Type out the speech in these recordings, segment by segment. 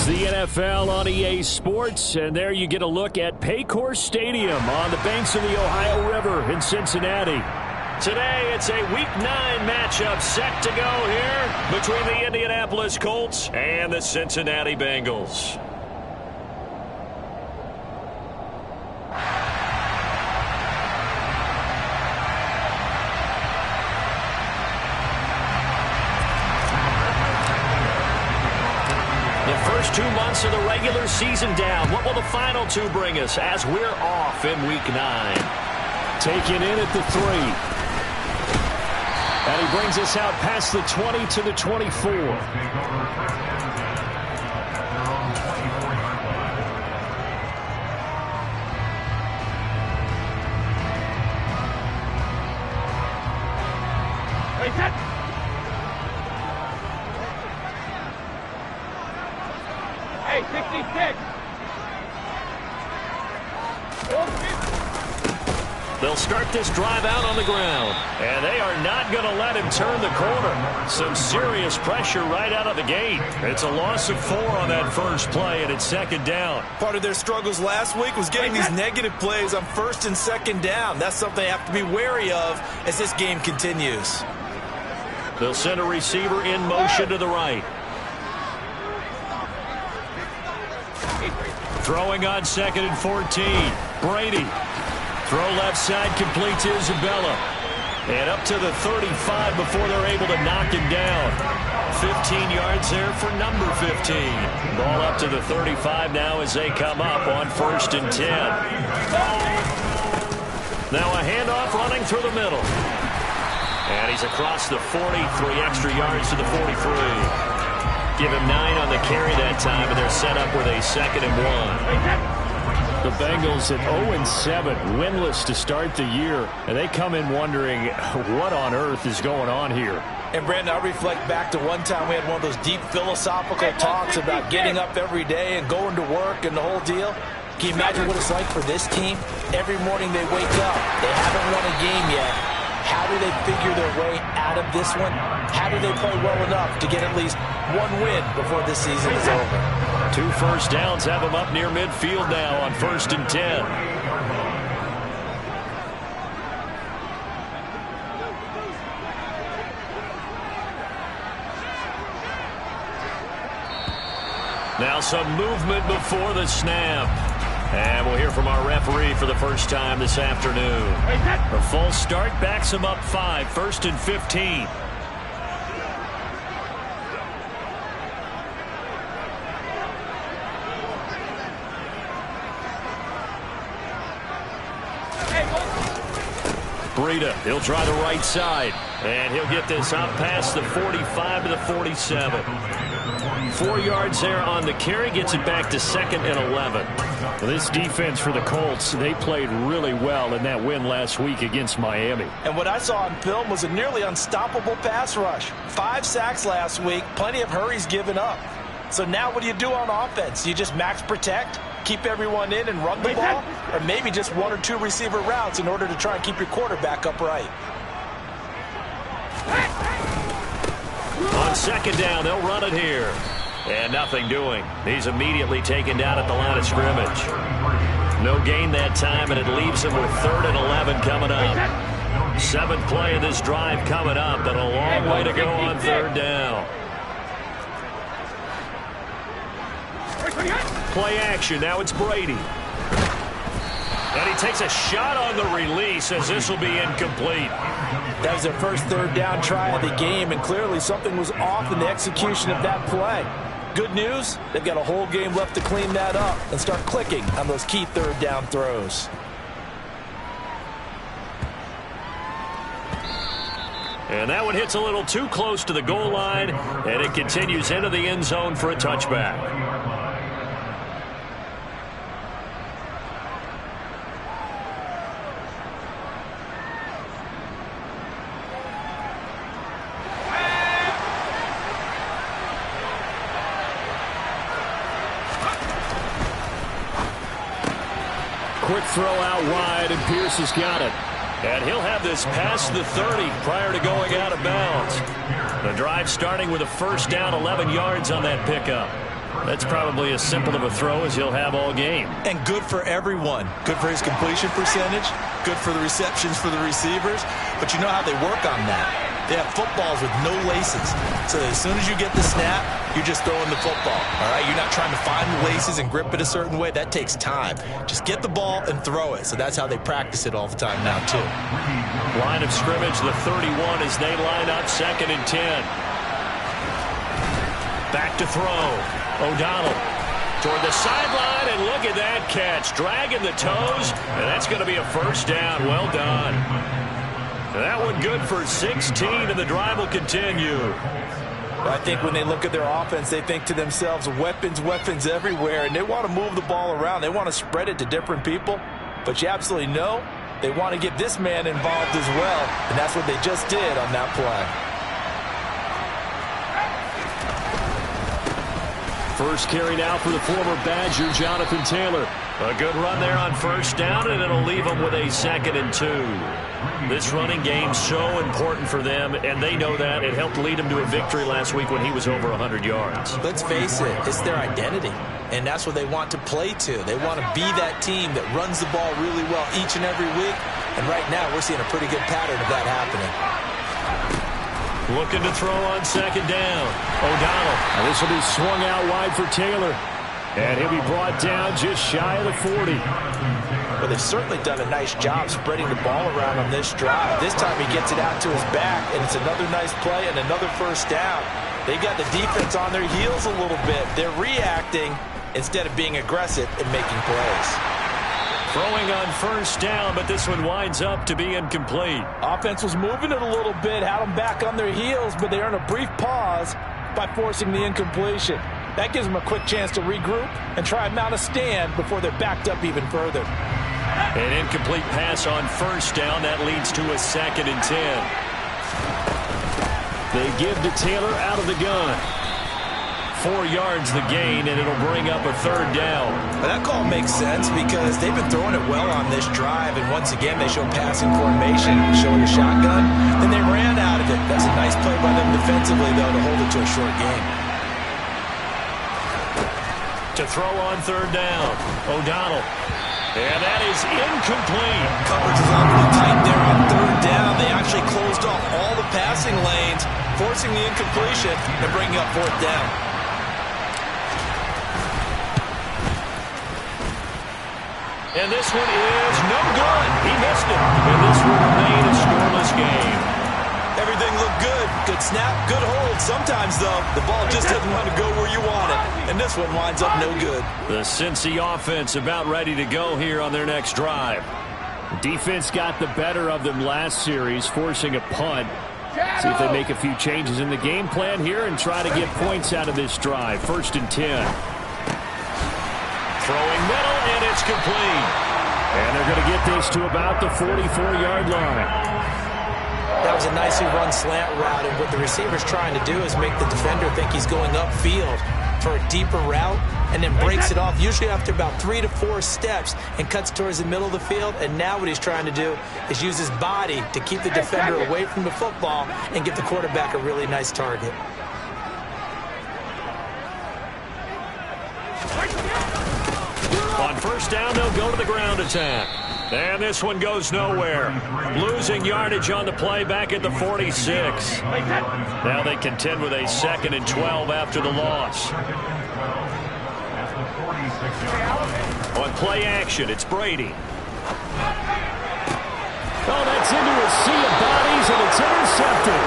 It's the NFL on EA Sports, and there you get a look at Paycor Stadium on the banks of the Ohio River in Cincinnati. Today, it's a Week 9 matchup set to go here between the Indianapolis Colts and the Cincinnati Bengals. First 2 months of the regular season down. What will the final 2 bring us as we're off in Week 9? Taken in at the 3. And he brings us out past the 20 to the 24. They'll start this drive out on the ground, and they are not going to let him turn the corner. Some serious pressure right out of the gate. It's a loss of 4 on that first play, and it's second down. Part of their struggles last week was getting these negative plays on first and second down. That's something they have to be wary of as this game continues. They'll send a receiver in motion to the right. Throwing on 2nd and 14. Brady. Throw left side, complete to Isabella. And up to the 35 before they're able to knock him down. 15 yards there for number 15. Ball up to the 35 now as they come up on 1st and 10. Now a handoff running through the middle. And he's across the 40, 3 extra yards to the 43. Give him 9 on the carry that time, and they're set up with a 2nd and 1. The Bengals at 0-7, winless to start the year, and they come in wondering what on earth is going on here. And, Brandon, I reflect back to one time we had one of those deep philosophical talks about getting up every day and going to work and the whole deal. Can you imagine what it's like for this team? Every morning they wake up. They haven't won a game yet. How do they figure their way out of this one? How do they play well enough to get at least 1 win before this season is over? 2 first downs have them up near midfield now on 1st and 10. Now some movement before the snap. And we'll hear from our referee for the first time this afternoon. A full start backs him up 5, 1st and 15. Breida, he'll try the right side, and he'll get this out past the 45 to the 47. 4 yards there on the carry, gets it back to 2nd and 11. Well, this defense for the Colts, they played really well in that win last week against Miami. And what I saw on film was a nearly unstoppable pass rush. 5 sacks last week, plenty of hurries given up. So now what do you do on offense? You just max protect? Keep everyone in and run the ball, or maybe just 1 or 2 receiver routes in order to try and keep your quarterback upright. On 2nd down, they'll run it here. And nothing doing. He's immediately taken down at the line of scrimmage. No gain that time, and it leaves him with 3rd and 11 coming up. 7th play of this drive coming up, but a long way to go on 3rd down. Play action. Now it's Brady. And he takes a shot on the release as this will be incomplete. That was their first 3rd down try of the game, and clearly something was off in the execution of that play. Good news, they've got a whole game left to clean that up and start clicking on those key 3rd down throws. And that one hits a little too close to the goal line, and it continues into the end zone for a touchback. Quick throw out wide, and Pierce has got it. And he'll have this past the 30 prior to going out of bounds. The drive starting with a first down, 11 yards on that pickup. That's probably as simple of a throw as he'll have all game. And good for everyone. Good for his completion percentage. Good for the receptions for the receivers. But you know how they work on that. They have footballs with no laces. So as soon as you get the snap, you're just throwing the football. All right? You're not trying to find the laces and grip it a certain way. That takes time. Just get the ball and throw it. So that's how they practice it all the time now, too. Line of scrimmage, the 31 as they line up 2nd and 10. Back to throw. O'Donnell toward the sideline, and look at that catch. Dragging the toes, and that's going to be a first down. Well done. That one good for 16, and the drive will continue. I think when they look at their offense, they think to themselves, weapons, weapons everywhere, and they want to move the ball around. They want to spread it to different people, but you absolutely know they want to get this man involved as well, and that's what they just did on that play. First carry now for the former Badger, Jonathan Taylor. A good run there on first down, and it'll leave them with a 2nd and 2. This running game's so important for them, and they know that. It helped lead them to a victory last week when he was over 100 yards. Let's face it, it's their identity, and that's what they want to play to. They want to be that team that runs the ball really well each and every week, and right now we're seeing a pretty good pattern of that happening. Looking to throw on 2nd down. O'Donnell. And this will be swung out wide for Taylor. And he'll be brought down just shy of the 40. Well, they've certainly done a nice job spreading the ball around on this drive. This time he gets it out to his back, and it's another nice play and another first down. They got the defense on their heels a little bit. They're reacting instead of being aggressive and making plays. Throwing on first down, but this one winds up to be incomplete. Offense was moving it a little bit, had them back on their heels, but they earned a brief pause by forcing the incompletion. That gives them a quick chance to regroup and try and mount a stand before they're backed up even further. An incomplete pass on first down. That leads to a 2nd and 10. They give to Taylor out of the gun. 4 yards the gain, and it'll bring up a 3rd down. Well, that call makes sense because they've been throwing it well on this drive, and once again they show passing formation, showing a shotgun, and they ran out of it. That's a nice play by them defensively, though, to hold it to a short game. To throw on 3rd down, O'Donnell. And that is incomplete. Coverage is awfully tight there on 3rd down. They actually closed off all the passing lanes, forcing the incompletion and bringing up 4th down. And this one is no good. He missed it. And this will remain a scoreless game. Everything looked good. Good snap, good hold. Sometimes, though, the ball just doesn't want to go where you want it. And this one winds up no good. The Cincy offense about ready to go here on their next drive. Defense got the better of them last series, forcing a punt. See if they make a few changes in the game plan here and try to get points out of this drive. 1st and 10. Throwing middle, and it's complete. And they're going to get this to about the 44-yard line. That was a nicely run slant route, and what the receiver's trying to do is make the defender think he's going upfield for a deeper route, and then breaks it off, usually after about 3 to 4 steps, and cuts towards the middle of the field. And now what he's trying to do is use his body to keep the defender away from the football and give the quarterback a really nice target. On first down, they'll go to the ground attack. And this one goes nowhere. Losing yardage on the play back at the 46. Now they contend with a 2nd and 12 after the loss. On play action, it's Brady. Oh, that's into a sea of bodies, and it's intercepted.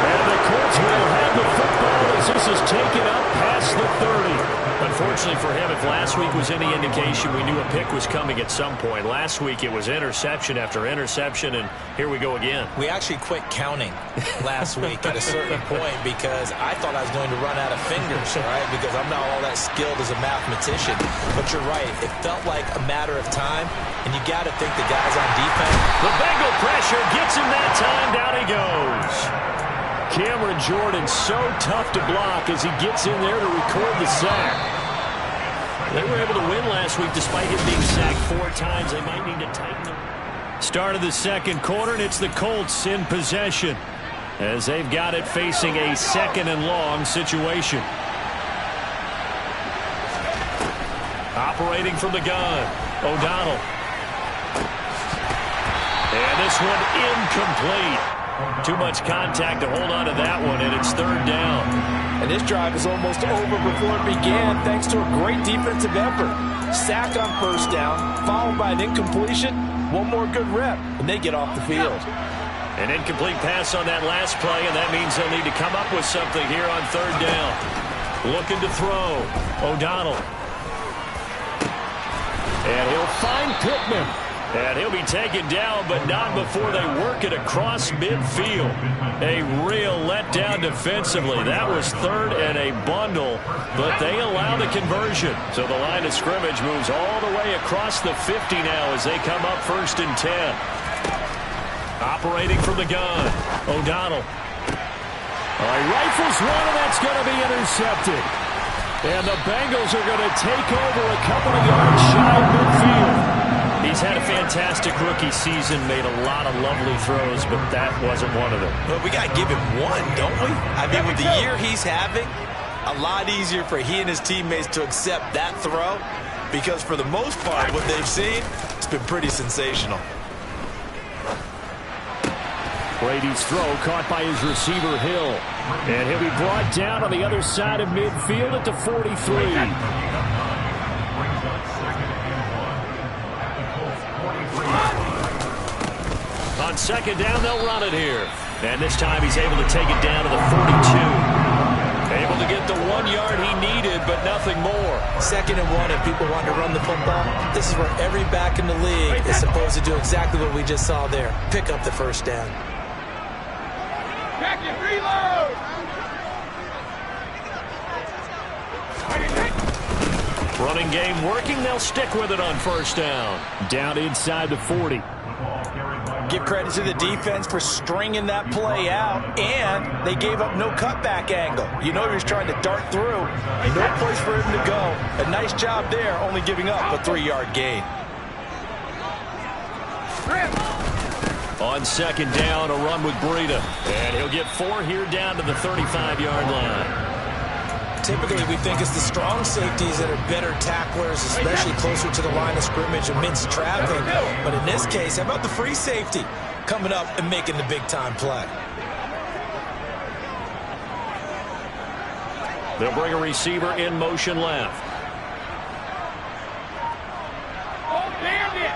And the Colts will have the football as this is taken up past the 30. Unfortunately for him, if last week was any indication, we knew a pick was coming at some point. Last week it was interception after interception, and here we go again. We actually quit counting last week at a certain point because I thought I was going to run out of fingers, right? Because I'm not all that skilled as a mathematician. But you're right. It felt like a matter of time, and you got to think the guys on defense. The Bengal pressure gets him that time. Down he goes. Cameron Jordan so tough to block as he gets in there to record the sack. They were able to win last week despite him being sacked 4 times. They might need to tighten them. Start of the 2nd quarter, and it's the Colts in possession as they've got it facing a 2nd and long situation. Operating from the gun, O'Donnell. And this one incomplete. Too much contact to hold on to that one, and it's third down. And this drive is almost over before it began thanks to a great defensive effort. Sack on first down, followed by an incompletion. One more good rep, and they get off the field. An incomplete pass on that last play, and that means they'll need to come up with something here on third down. Looking to throw. O'Donnell. And he'll find Pittman. And he'll be taken down, but not before they work it across midfield. A real letdown defensively. That was third and a bundle, but they allow the conversion. So the line of scrimmage moves all the way across the 50 now as they come up 1st and 10. Operating from the gun, O'Donnell. Rifles one, and that's going to be intercepted. And the Bengals are going to take over a couple of yards shy of midfield. He's had a fantastic rookie season, made a lot of lovely throws, but that wasn't one of them. Well, we got to give him one, don't we? I mean, with the year he's having, a lot easier for he and his teammates to accept that throw because for the most part, what they've seen, it's been pretty sensational. Brady's throw caught by his receiver, Hill. And he'll be brought down on the other side of midfield at the 43. On second down, they'll run it here. And this time he's able to take it down to the 42. Able to get the 1 yard he needed, but nothing more. 2nd and 1, if people want to run the football, this is where every back in the league is supposed to do exactly what we just saw there. Pick up the first down. Back and reload! Running game working. They'll stick with it on first down. Down inside the 40. Give credit to the defense for stringing that play out, and they gave up no cutback angle. You know he was trying to dart through. No place for him to go. A nice job there, only giving up a 3-yard gain. On second down, a run with Breida. And he'll get 4 here down to the 35-yard line. Typically, we think it's the strong safeties that are better tacklers, especially closer to the line of scrimmage amidst traffic. But in this case, how about the free safety coming up and making the big-time play? They'll bring a receiver in motion left. Oh, damn it!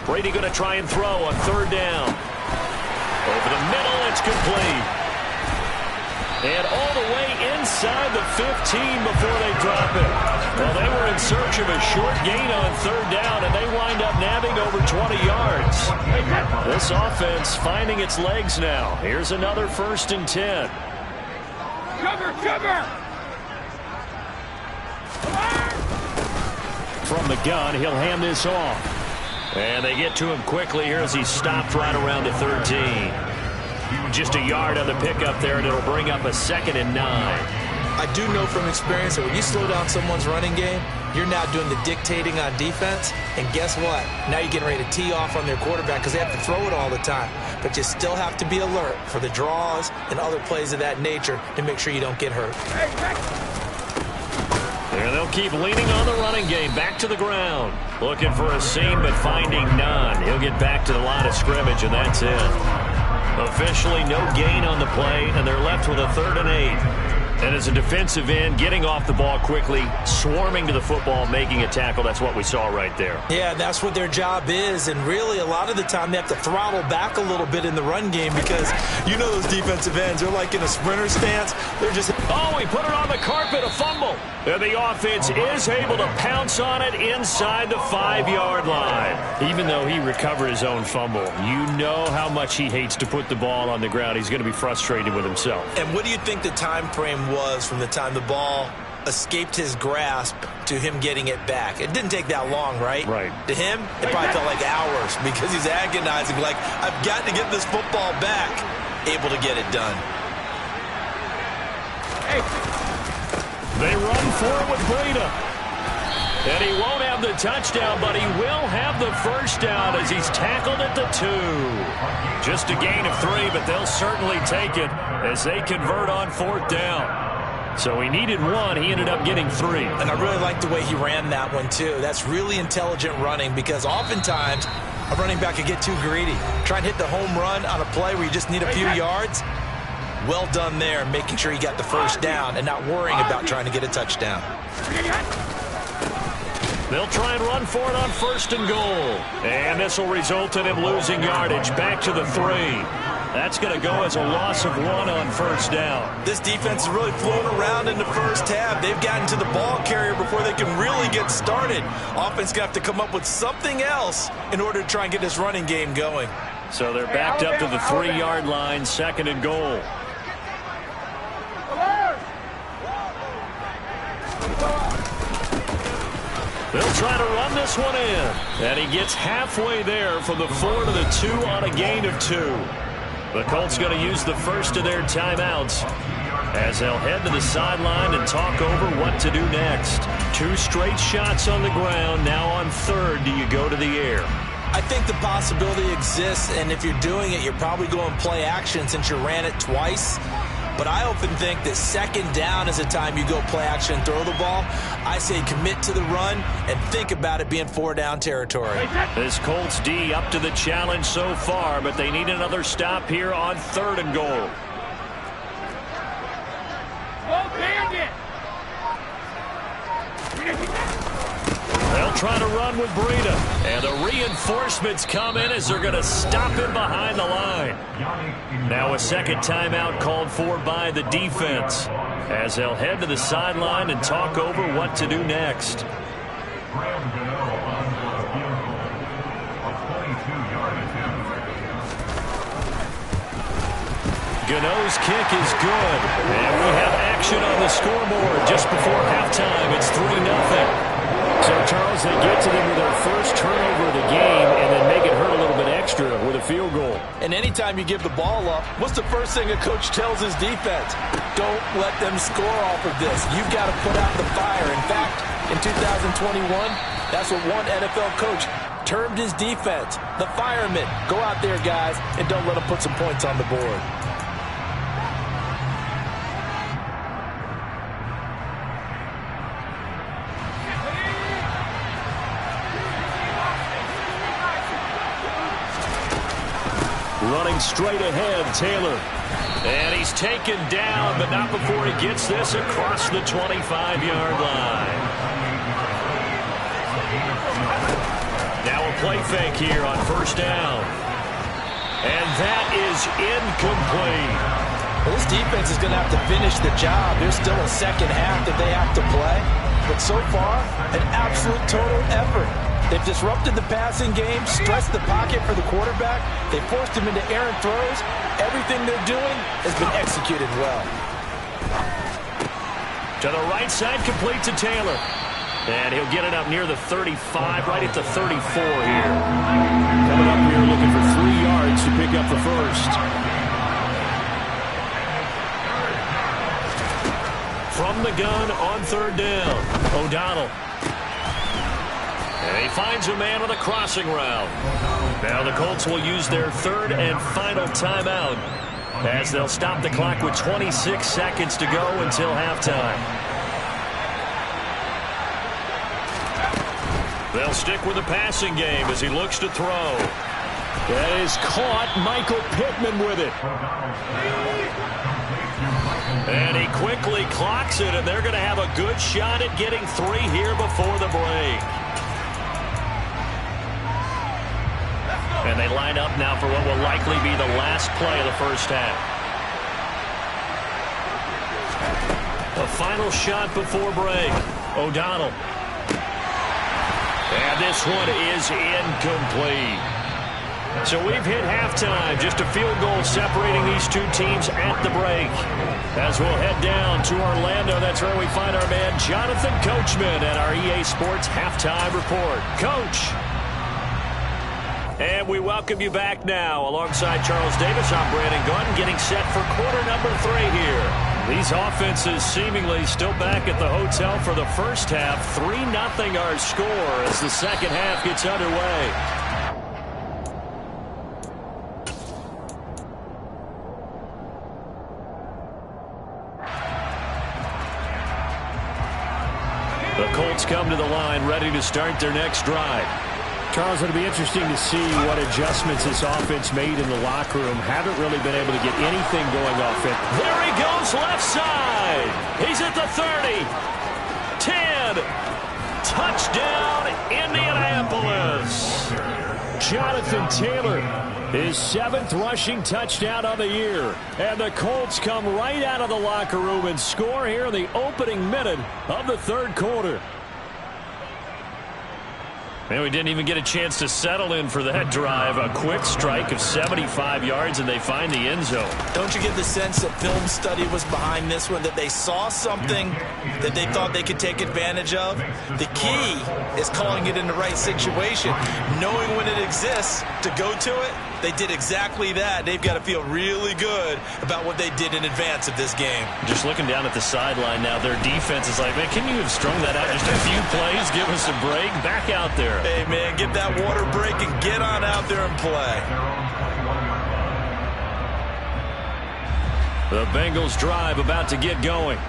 Brady going to try and throw on third down. Over the middle, it's complete. And all the way inside the 15 before they drop it. Well, they were in search of a short gain on third down, and they wind up nabbing over 20 yards. This offense finding its legs now. Here's another 1st and 10. Cover, cover! From the gun, he'll hand this off. And they get to him quickly here as he's stopped right around the 13. Just a yard on the pickup there, and it'll bring up a 2nd and 9. I do know from experience that when you slow down someone's running game, you're now doing the dictating on defense. And guess what? Now you're getting ready to tee off on their quarterback because they have to throw it all the time. But you still have to be alert for the draws and other plays of that nature to make sure you don't get hurt. There they'll keep leaning on the running game. Back to the ground. Looking for a seam, but finding none. He'll get back to the line of scrimmage, and that's it. Officially no gain on the play, and they're left with a 3rd and 8. And as a defensive end, getting off the ball quickly, swarming to the football, making a tackle, that's what we saw right there. Yeah, that's what their job is, and really a lot of the time they have to throttle back a little bit in the run game because you know those defensive ends, they're like in a sprinter stance. They're just... Oh, he put it on the carpet, a fumble. And the offense is able to pounce on it inside the 5-yard line. Even though he recovered his own fumble, you know how much he hates to put the ball on the ground. He's going to be frustrated with himself. And what do you think the time frame was from the time the ball escaped his grasp to him getting it back? It didn't take that long, right? Right. To him, it probably felt like hours because he's agonizing, like, I've got to get this football back. Able to get it done. They run for it with Breida. And he won't have the touchdown, but he will have the first down as he's tackled at the 2. Just a gain of 3, but they'll certainly take it. as they convert on 4th down. So he needed 1. He ended up getting 3. And I really like the way he ran that one, too. That's really intelligent running because oftentimes a running back can get too greedy. Try and hit the home run on a play where you just need a few yards. Well done there, making sure he got the first down and not worrying about trying to get a touchdown. They'll try and run for it on 1st and goal. And this will result in him losing yardage back to the 3. That's going to go as a loss of 1 on 1st down. This defense is really flown around in the first half. They've gotten to the ball carrier before they can really get started. Offense going to have to come up with something else in order to try and get this running game going. So they're backed up to the 3-yard line, 2nd and goal. They'll try to run this one in. And he gets halfway there from the 4 to the 2 on a gain of 2. The Colts going to use the first of their timeouts as they'll head to the sideline and talk over what to do next. 2 straight shots on the ground. Now on 3rd, do you go to the air? I think the possibility exists, and if you're doing it, you're probably going play action since you ran it twice. But I often think that 2nd down is the time you go play action and throw the ball. I say commit to the run and think about it being 4-down territory. This Colts D up to the challenge so far, but they need another stop here on 3rd and goal. Oh, bandit! They'll try to run with Breida. And the reinforcements come in as they're going to stop him behind the line. Now a 2nd timeout called for by the defense as they'll head to the sideline and talk over what to do next. Gano's kick is good. And we have action on the scoreboard just before halftime. It's 3-0. So, Charles, they get to them with their first turnover of the game and then make it hurt a little bit extra with a field goal. And anytime you give the ball up, what's the first thing a coach tells his defense? Don't let them score off of this. You've got to put out the fire. In fact, in 2021, that's what one NFL coach termed his defense, the firemen. Go out there, guys, and don't let them put some points on the board. Running straight ahead, Taylor. And he's taken down, but not before he gets this across the 25-yard line. Now a play fake here on 1st down. And that is incomplete. Well, this defense is going to have to finish the job. There's still a 2nd half that they have to play. But so far, an absolute total effort. They've disrupted the passing game, stressed the pocket for the quarterback. They forced him into errant throws. Everything they're doing has been executed well. To the right side, complete to Taylor. And he'll get it up near the 35, right at the 34 here. Coming up here looking for 3 yards to pick up the first. From the gun on 3rd down, O'Donnell. And he finds a man on a crossing route. Now the Colts will use their 3rd and final timeout as they'll stop the clock with 26 seconds to go until halftime. They'll stick with the passing game as he looks to throw. That is caught. Michael Pittman with it. And he quickly clocks it, and they're going to have a good shot at getting 3 here before the break. And they line up now for what will likely be the last play of the first half. A final shot before break. O'Donnell. And this one is incomplete. So we've hit halftime. Just a field goal separating these two teams at the break. As we'll head down to Orlando, that's where we find our man Jonathan Coachman at our EA Sports Halftime Report. Coach. And we welcome you back now. Alongside Charles Davis, I'm Brandon Gunn, getting set for quarter number 3 here. These offenses seemingly still back at the hotel for the first half. 3-0 our score as the second half gets underway. Colts come to the line, ready to start their next drive. Charles, it'll be interesting to see what adjustments this offense made in the locker room. Haven't really been able to get anything going offensively. There he goes, left side. He's at the 30. 10. Touchdown, Indianapolis. Jonathan Taylor, his 7th rushing touchdown of the year. And the Colts come right out of the locker room and score here in the opening minute of the third quarter. And we didn't even get a chance to settle in for that drive. A quick strike of 75 yards, and they find the end zone. Don't you get the sense that film study was behind this one, that they saw something that they thought they could take advantage of? The key is calling it in the right situation, knowing when it exists to go to it. They did exactly that. They've got to feel really good about what they did in advance of this game. Just looking down at the sideline now, their defense is like, man, can you have strung that out just a few plays? Give us a break. Back out there. Hey, man, get that water break and get on out there and play. The Bengals drive about to get going.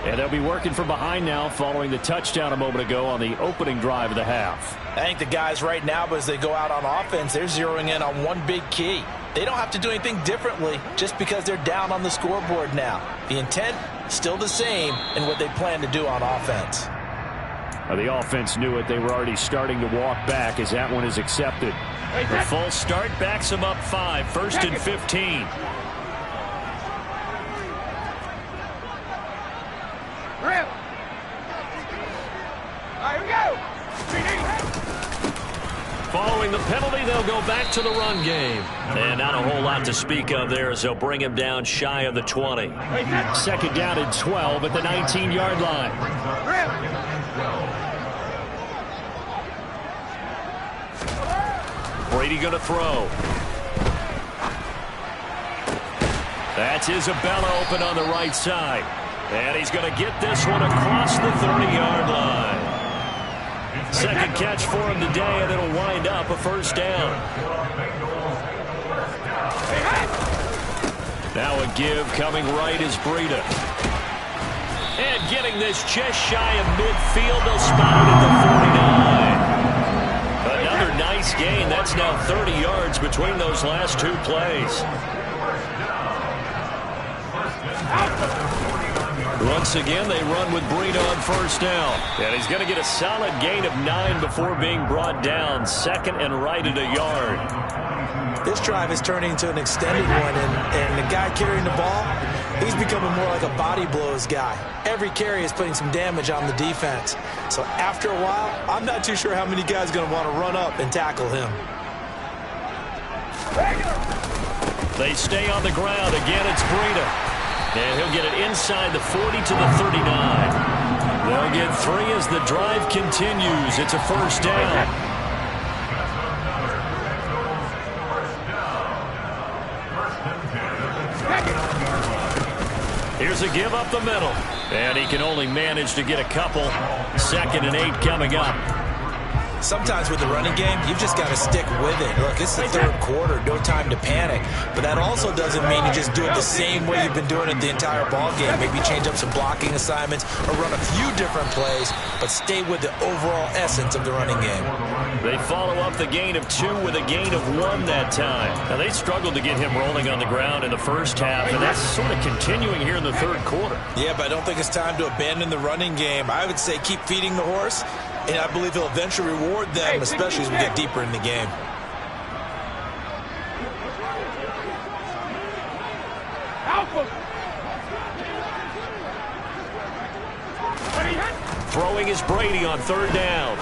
And they'll be working from behind now following the touchdown a moment ago on the opening drive of the half. I think the guys right now, as they go out on offense, they're zeroing in on one big key. They don't have to do anything differently just because they're down on the scoreboard now. The intent still the same in what they plan to do on offense. The offense knew it. They were already starting to walk back as that one is accepted. The false start backs them up 5. 1st and 15. Following the penalty, they'll go back to the run game. And not a whole lot to speak of there as they'll bring him down shy of the 20. 2nd down and 12 at the 19-yard line. Brady going to throw. That's Isabella open on the right side. And he's going to get this one across the 30-yard line. 2nd catch for him today, and it'll wind up a 1st down. Now a give coming right is Breida. And getting this just shy of midfield, they'll spot it at the 49. Another nice gain. That's now 30 yards between those last 2 plays. Once again, they run with Breida on 1st down. And he's going to get a solid gain of 9 before being brought down. 2nd and right at a yard. This drive is turning into an extended one, and the guy carrying the ball, he's becoming more like a body blows guy. Every carry is putting some damage on the defense. So after a while, I'm not too sure how many guys are going to want to run up and tackle him. They stay on the ground. Again, it's Breida. And he'll get it inside the 40 to the 39. They'll get 3 as the drive continues. It's a 1st down. Here's a give up the middle. And he can only manage to get a couple. 2nd and 8 coming up. Sometimes with the running game, you've just got to stick with it. Look, it's the 3rd quarter, no time to panic. But that also doesn't mean you just do it the same way you've been doing it the entire ball game. Maybe change up some blocking assignments or run a few different plays, but stay with the overall essence of the running game. They follow up the gain of 2 with a gain of 1 that time. Now, they struggled to get him rolling on the ground in the first half, and that's sort of continuing here in the 3rd quarter. Yeah, but I don't think it's time to abandon the running game. I would say keep feeding the horse, and I believe he'll eventually reward them, especially as we get deeper in the game. Throwing is Brady on 3rd down.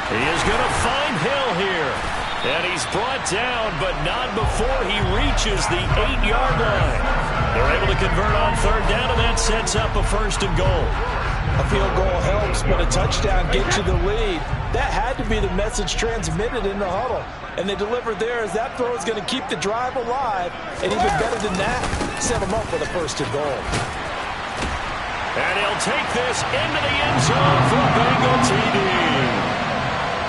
He is going to find Hill here. And he's brought down, but not before he reaches the 8-yard line. They're able to convert on 3rd down, and that sets up a 1st and goal. A field goal helps, but a touchdown gets you the lead. That had to be the message transmitted in the huddle. And they delivered there as that throw is going to keep the drive alive. And even better than that, set them up with a 1st and goal. And he'll take this into the end zone for a Bengal TD.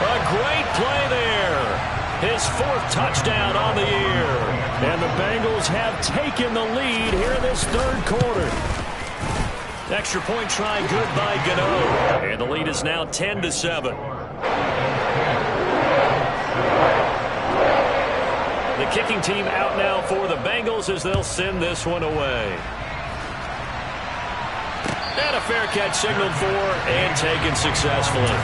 A great play there. His 4th touchdown on the year. And the Bengals have taken the lead here in this 3rd quarter. Extra point try good by Gano. And the lead is now 10-7. The kicking team out now for the Bengals as they'll send this one away. And a fair catch signaled for and taken successfully.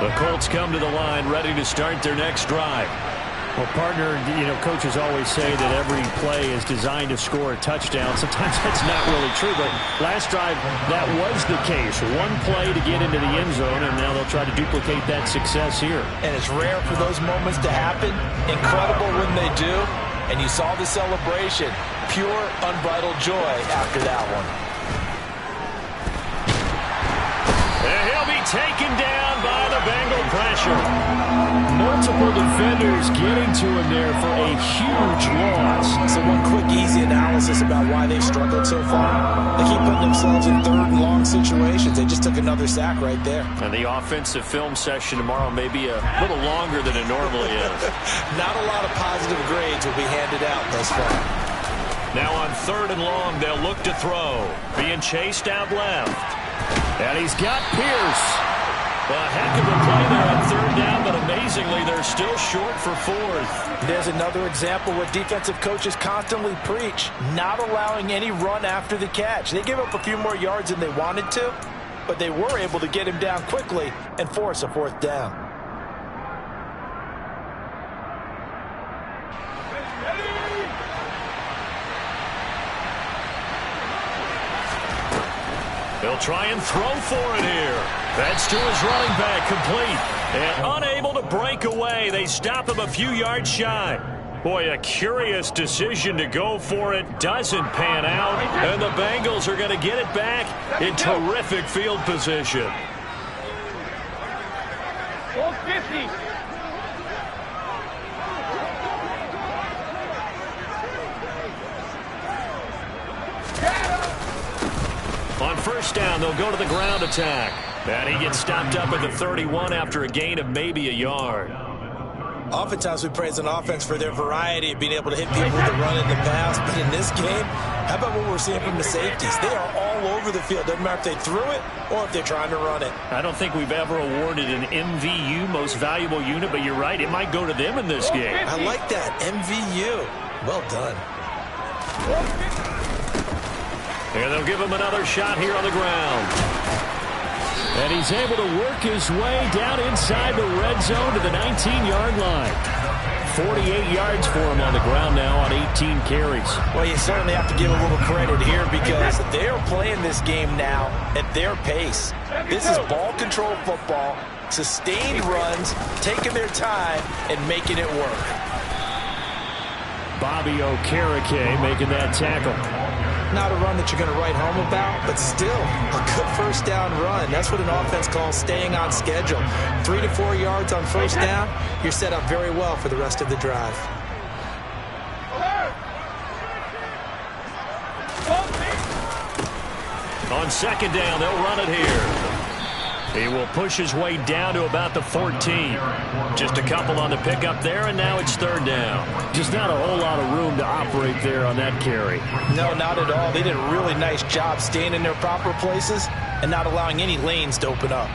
The Colts come to the line ready to start their next drive. Well, partner, coaches always say that every play is designed to score a touchdown. Sometimes that's not really true, but last drive, that was the case. One play to get into the end zone, and now they'll try to duplicate that success here. And it's rare for those moments to happen. Incredible when they do. And you saw the celebration. Pure, unbridled joy after that one. And he'll be taken down by the Bengal pressure. Multiple defenders getting to him there for a huge loss. So one quick, easy analysis about why they've struggled so far. They keep putting themselves in third and long situations. They just took another sack right there. And the offensive film session tomorrow may be a little longer than it normally is. Not a lot of positive grades will be handed out thus far. Now on 3rd and long, they'll look to throw. Being chased out left. And he's got Pierce. A heck of a play there on 3rd down, but amazingly, they're still short for 4th. There's another example what defensive coaches constantly preach, not allowing any run after the catch. They gave up a few more yards than they wanted to, but they were able to get him down quickly and force a 4th down. They'll try and throw for it here. That's to his running back, complete. And unable to break away. They stop him a few yards shy. Boy, a curious decision to go for it. Doesn't pan out. And the Bengals are going to get it back in terrific field position. 450. On 1st down, they'll go to the ground attack. And he gets stopped up at the 31 after a gain of maybe a yard. Oftentimes we praise an offense for their variety of being able to hit people with the run and the pass. But in this game, how about what we're seeing from the safeties? They are all over the field. Doesn't matter if they threw it or if they're trying to run it. I don't think we've ever awarded an MVU, most valuable unit, but you're right. It might go to them in this game. I like that. MVU. Well done. And they'll give him another shot here on the ground. And he's able to work his way down inside the red zone to the 19-yard line. 48 yards for him on the ground now on 18 carries. Well, you certainly have to give a little credit here because they're playing this game now at their pace. This is ball control football, sustained runs, taking their time, and making it work. Bobby Okereke making that tackle. Not a run that you're going to write home about, but still a good 1st down run. That's what an offense calls staying on schedule. 3 to 4 yards on 1st down, you're set up very well for the rest of the drive. On 2nd down, they'll run it here. He will push his way down to about the 14. Just a couple on the pickup there, and now it's 3rd down. Just not a whole lot of room to operate there on that carry. No, not at all. They did a really nice job staying in their proper places and not allowing any lanes to open up.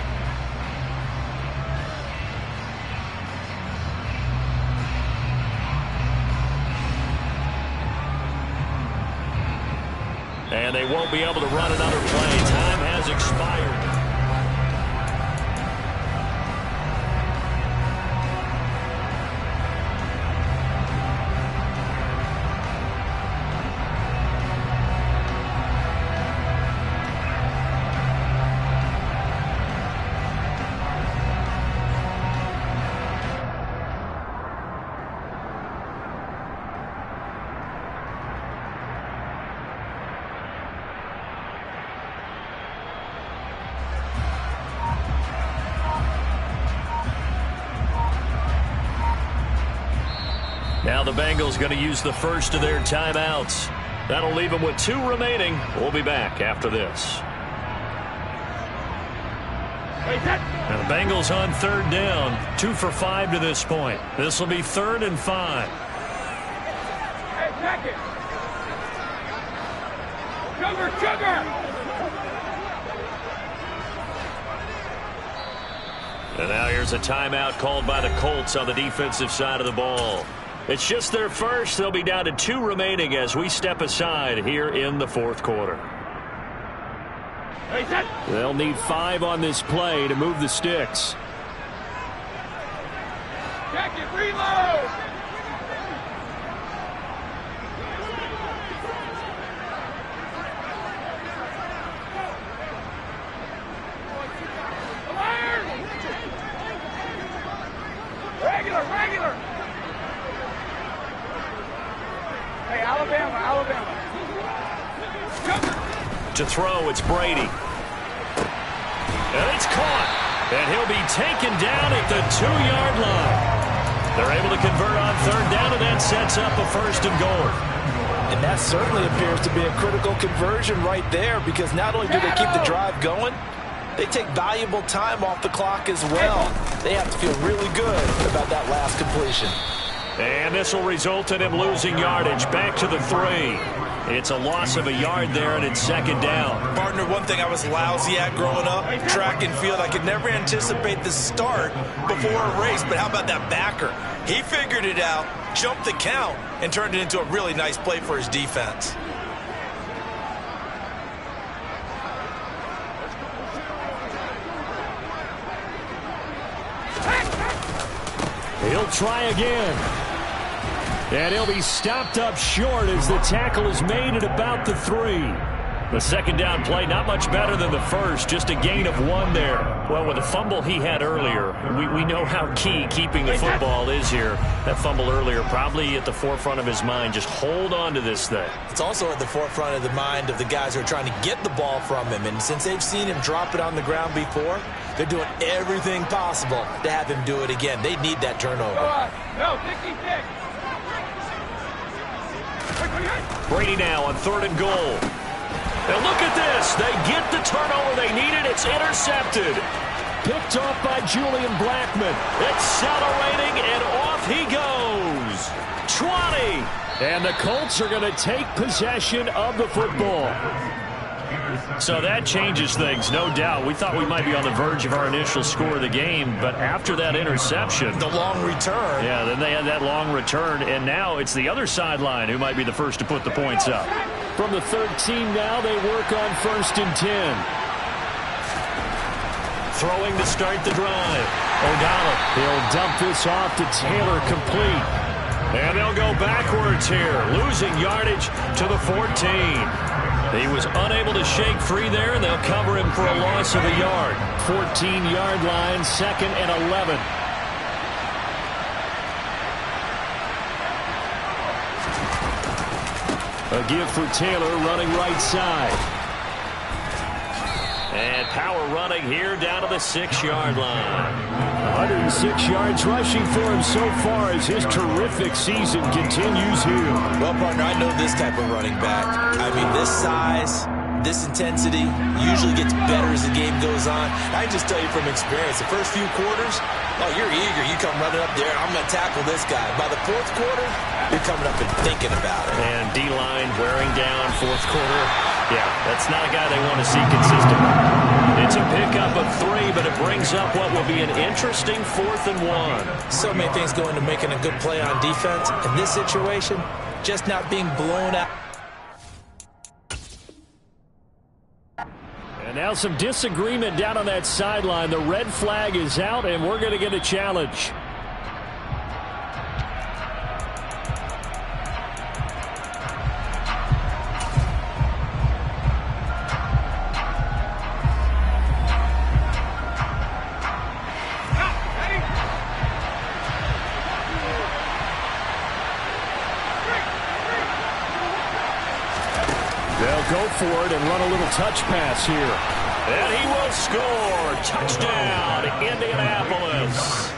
And they won't be able to run another play. Time has expired. Now the Bengals going to use the first of their timeouts. That'll leave them with 2 remaining. We'll be back after this. Now the Bengals on third down, 2 for 5 to this point. This will be 3rd and 5. Hey, check it. Sugar. And now here's a timeout called by the Colts on the defensive side of the ball. It's just their first. They'll be down to 2 remaining as we step aside here in the 4th quarter. They'll need 5 on this play to move the sticks. Check it, reload. Regular. Hey, Alabama. To throw, it's Brady. And it's caught. And he'll be taken down at the 2-yard line. They're able to convert on 3rd down, and that sets up a 1st and goal. And that certainly appears to be a critical conversion right there, because not only do they keep the drive going, they take valuable time off the clock as well. They have to feel really good about that last completion. And this will result in him losing yardage back to the 3. It's a loss of a yard there, and it's 2nd down. Partner, one thing I was lousy at growing up, track and field, I could never anticipate the start before a race, but how about that backer? He figured it out, jumped the count, and turned it into a really nice play for his defense. He'll try again. And he'll be stopped up short as the tackle is made at about the 3. The 2nd down play, not much better than the first, just a gain of 1 there. Well, with the fumble he had earlier, we know how key keeping the football is here. That fumble earlier probably at the forefront of his mind. Just hold on to this thing. It's also at the forefront of the mind of the guys who are trying to get the ball from him. And since they've seen him drop it on the ground before, they're doing everything possible to have him do it again. They need that turnover. No, 66. Brady now on 3rd and goal. And look at this. They get the turnover they needed. It's intercepted. Picked off by Julian Blackmon. Accelerating, and off he goes. 20. And the Colts are going to take possession of the football. So that changes things, no doubt. We thought we might be on the verge of our initial score of the game, but after that interception, The long return. yeah, then they had that long return, and now it's the other sideline who might be the first to put the points up. From the 13 now, they work on 1st and 10. Throwing to start the drive. O'Donnell, he'll dump this off to Taylor, complete. And they'll go backwards here, losing yardage to the 14. He was unable to shake free there, and they'll cover him for a loss of a yard. 14-yard line, 2nd and 11. A give for Taylor running right side. And power running here down to the 6-yard line. 106 yards rushing for him so far as his terrific season continues here. Well, partner, I know this type of running back. I mean, this size, this intensity usually gets better as the game goes on. I can just tell you from experience, the first few quarters, oh, you're eager. You come running up there, I'm going to tackle this guy. By the 4th quarter, you're coming up and thinking about it. And D-line wearing down 4th quarter. Yeah, that's not a guy they want to see consistently. It's a pickup of 3, but it brings up what will be an interesting 4th and 1. So many things go into making a good play on defense. In this situation, just not being blown out. And now some disagreement down on that sideline. The red flag is out, and we're going to get a challenge. They'll go for it and run a little touch pass here. And he will score. Touchdown, Indianapolis.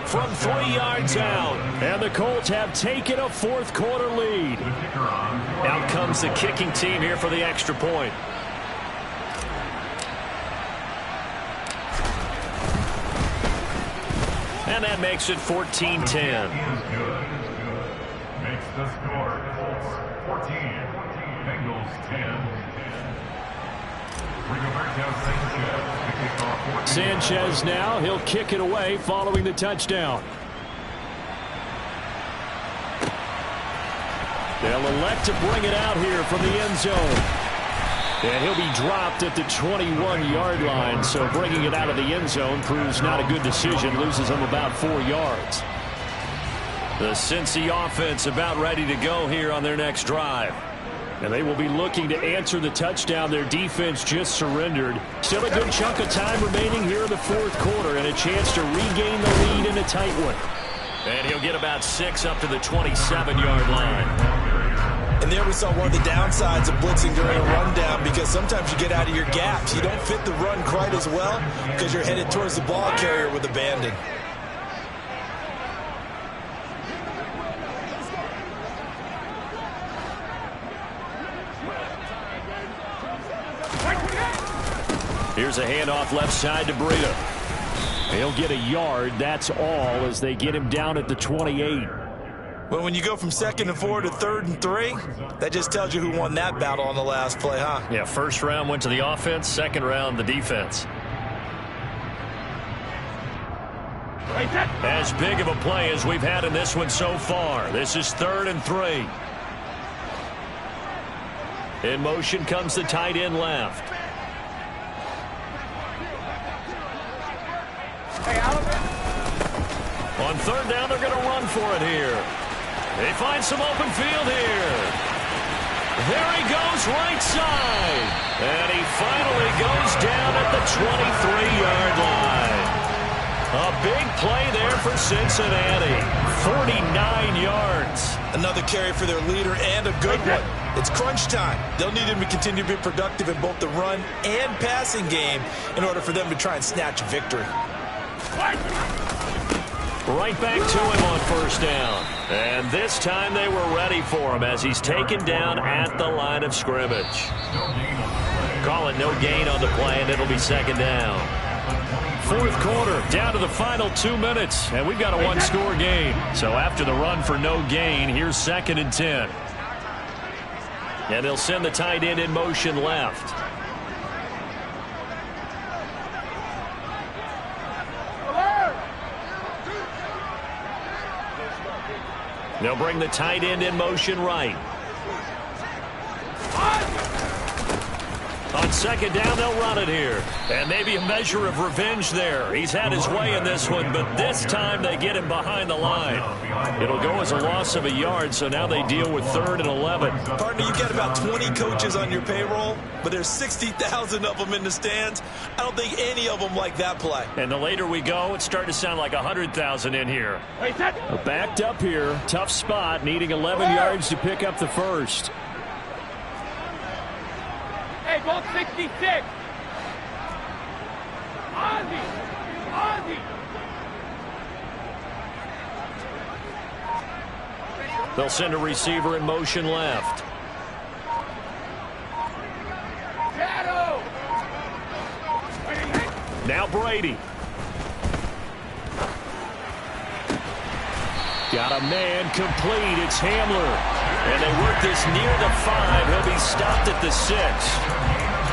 From 3 yards out. And the Colts have taken a 4th quarter lead. Out comes the kicking team here for the extra point. And that makes it 14-10. Makes the score 14, Bengals 10. Sanchez now, he'll kick it away following the touchdown. They'll elect to bring it out here from the end zone. And he'll be dropped at the 21-yard line, so bringing it out of the end zone proves not a good decision, loses him about 4 yards. The Cincy offense about ready to go here on their next drive. And they will be looking to answer the touchdown their defense just surrendered. Still a good chunk of time remaining here in the fourth quarter and a chance to regain the lead in a tight one. And he'll get about 6 up to the 27-yard line. And there we saw one of the downsides of blitzing during a rundown, because sometimes you get out of your gaps. You don't fit the run quite as well because you're headed towards the ball carrier with abandon. Here's a handoff left side to Breida. He'll get a yard, that's all, as they get him down at the 28. Well, when you go from 2nd and 4 to 3rd and 3, that just tells you who won that battle on the last play, huh? Yeah, first round went to the offense, second round the defense. As big of a play as we've had in this one so far. This is 3rd and 3. In motion comes the tight end left. On 3rd down, they're going to run for it here. They find some open field here. There he goes, right side. And he finally goes down at the 23-yard line. A big play there for Cincinnati. 49 yards. Another carry for their leader, and a good one. It's crunch time. They'll need him to continue to be productive in both the run and passing game in order for them to try and snatch victory. Right back to him on 1st down. And this time they were ready for him as he's taken down at the line of scrimmage. Call it no gain on the play, and it'll be 2nd down. Fourth quarter, down to the final 2 minutes, and we've got a one-score game. So after the run for no gain, here's 2nd and 10. And they'll send the tight end in motion left. They'll bring the tight end in motion right. On 2nd down, they'll run it here. And maybe a measure of revenge there. He's had his way in this one, but this time they get him behind the line. It'll go as a loss of a yard, so now they deal with 3rd and 11. Partner, you got about 20 coaches on your payroll, but there's 60,000 of them in the stands. I don't think any of them like that play. And the later we go, it's starting to sound like 100,000 in here. Backed up here, tough spot, needing 11 yards to pick up the first. Hey, ball 66. Ozzie. They'll send a receiver in motion left. Shadow. Now Brady. Got a man complete. It's Hamler. And they work this near the 5. He'll be stopped at the 6.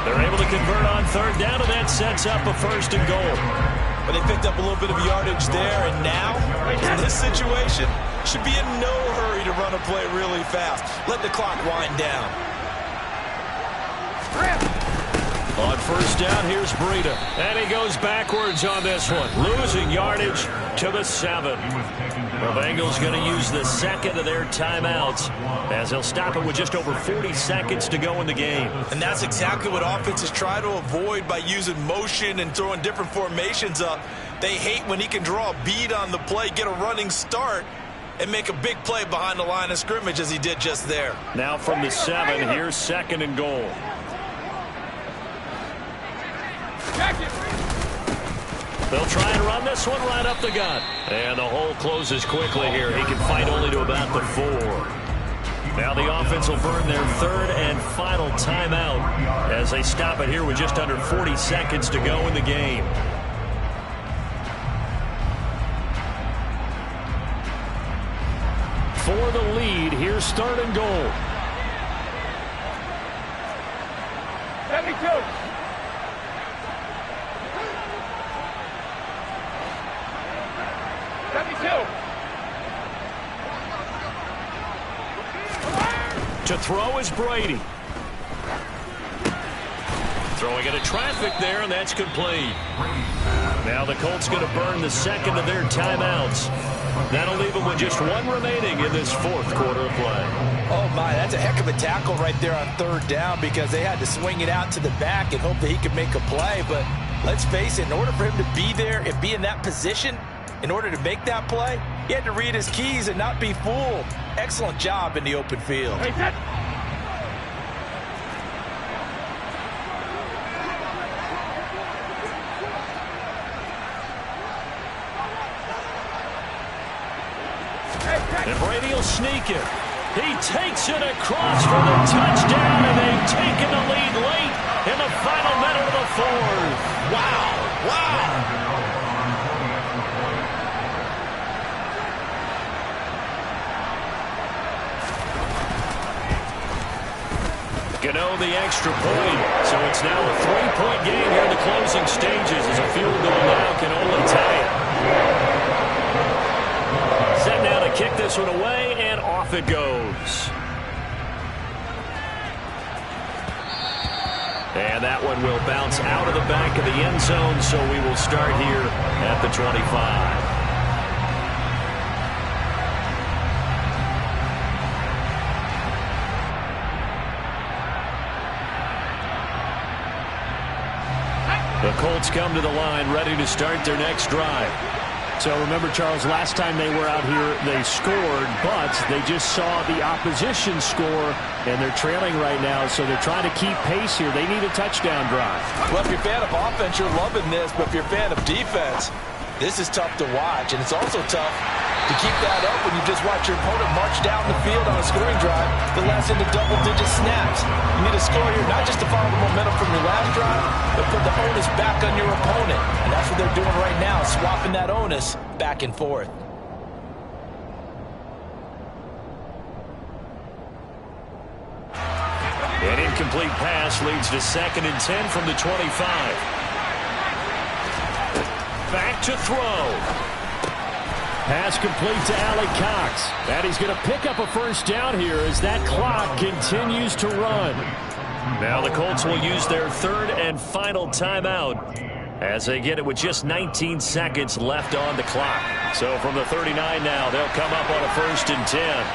They're able to convert on 3rd down, and that sets up a 1st and goal. But they picked up a little bit of yardage there, and now, in this situation, should be in no hurry to run a play really fast. Let the clock wind down. On 1st down, here's Breida. And he goes backwards on this one, losing yardage to the 7. The Bengals going to use the 2nd of their timeouts as they'll stop it with just over 40 seconds to go in the game. And that's exactly what offenses try to avoid by using motion and throwing different formations up. They hate when he can draw a bead on the play, get a running start, and make a big play behind the line of scrimmage as he did just there. Now from the 7, here's 2nd and goal. They'll try and run this one right up the gut. And the hole closes quickly here. He can fight only to about the 4. Now the offense will burn their 3rd and final timeout as they stop it here with just under 40 seconds to go in the game. for the lead. Here's 3rd and goal. 72. To throw is Brady. Throwing into traffic there, and that's complete. Now the Colts going to burn the second of their timeouts. That'll leave them with just 1 remaining in this 4th quarter of play. Oh, my, that's a heck of a tackle right there on 3rd down because they had to swing it out to the back and hope that he could make a play. But let's face it, in order for him to be there and be in that position, in order to make that play, he had to read his keys and not be fooled. Excellent job in the open field. Hey, set. And Brady will sneak it. He takes it across for the touchdown, and they've taken the lead late in the final minute of the 4th. Wow. Gano the extra point. So it's now a 3-point game here in the closing stages as a field goal now can only tie it. Set now to kick this one away, and off it goes. And that one will bounce out of the back of the end zone, so we will start here at the 25. The Colts come to the line, ready to start their next drive. So remember, Charles, last time they were out here, they scored, but they just saw the opposition score, and they're trailing right now, so they're trying to keep pace here. They need a touchdown drive. Well, if you're a fan of offense, you're loving this, but if you're a fan of defense, this is tough to watch, and it's also tough to keep that up when you just watch your opponent march down the field on a scoring drive that lasts into double-digit snaps. You need a score here not just to follow the momentum from your last drive, but put the onus back on your opponent. And that's what they're doing right now, swapping that onus back and forth. An incomplete pass leads to 2nd and 10 from the 25. Back to throw. Pass complete to Alec Cox. And he's going to pick up a 1st down here as that clock continues to run. Now the Colts will use their 3rd and final timeout as they get it with just 19 seconds left on the clock. So from the 39 now, they'll come up on a 1st and 10.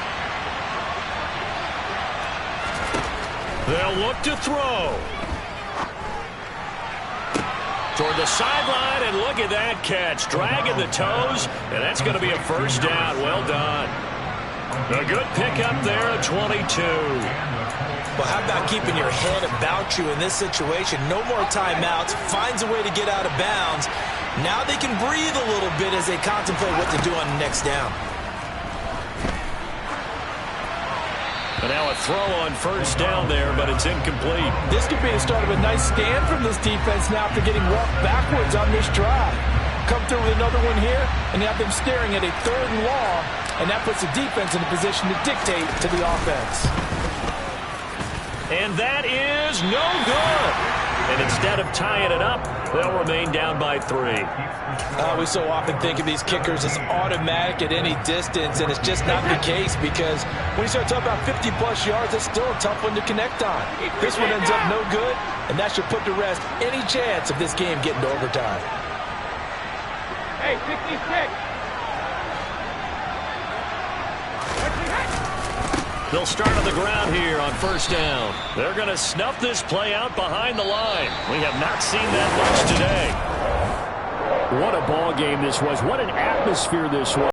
They'll look to throw. Toward the sideline, and look at that catch. Dragging the toes, and that's going to be a 1st down. Well done. A good pickup there at 22. Well, how about keeping your head about you in this situation? No more timeouts. Finds a way to get out of bounds. Now they can breathe a little bit as they contemplate what to do on the next down. And now a throw on 1st down there, but it's incomplete. This could be the start of a nice stand from this defense now after getting walked backwards on this drive. Come through with another one here, and have them staring at a 3rd and long, and that puts the defense in a position to dictate to the offense. And that is no good. And instead of tying it up, they'll remain down by 3. We so often think of these kickers as automatic at any distance, and it's just not the case because when you start talking about 50-plus yards, it's still a tough one to connect on. This one ends up no good, and that should put to rest any chance of this game getting to overtime. Hey, 66. They'll start on the ground here on 1st down. They're going to snuff this play out behind the line. We have not seen that much today. What a ball game this was. What an atmosphere this was.